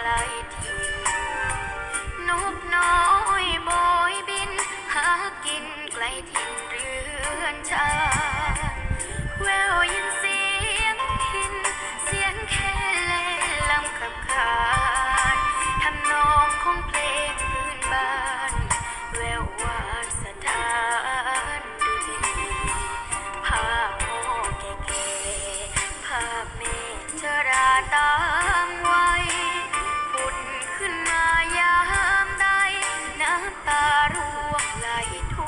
ลถิ่นนกน้อยโบยบินหากินไกลถิ่นเรือนชาแววยินเสียงพินเสียงแค่เล่ลำขับขานทำนองของเพลงพื้นบ้านแวววานสถานดูดีภาพพ่อแก่ๆภาพแม่ชราตามวัยผุดขึ้นมายามใดน้ำตาร่วงไหลทุ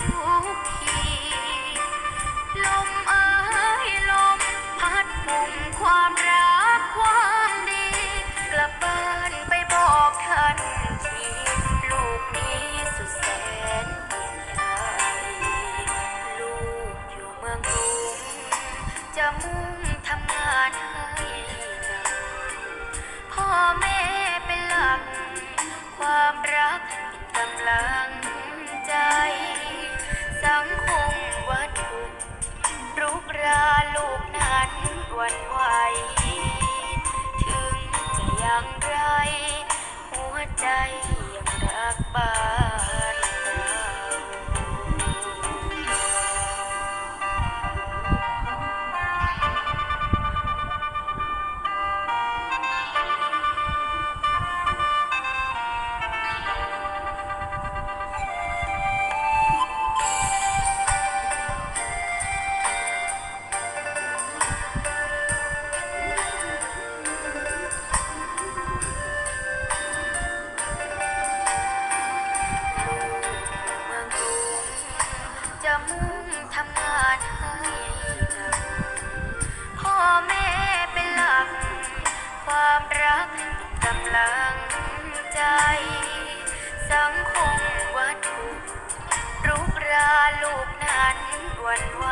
กทีลมเอ่ยลมพัดปุ่มความรักความดีกลับบ้านไปบอกท่านทีลูกนี้สุดแสนยิ่งใหญ่ลูกอยู่เมืองกรุงจะมุ่งทำงานให้หนักพ่อแม่เป็นหลักความรักเป็นกำลังใจสังคมวัดถุรุกราลูกนั้นหวั่นไหวถึงจะอย่างไรหัวใจยังรักบ้านเรา เมืองกรุงจะมุ่งทำงานให้หนักพ่อแม่เป็นหลักความรักกำลังใจสังคมวัตถุรุกราลูกนั้นหวั่นไหว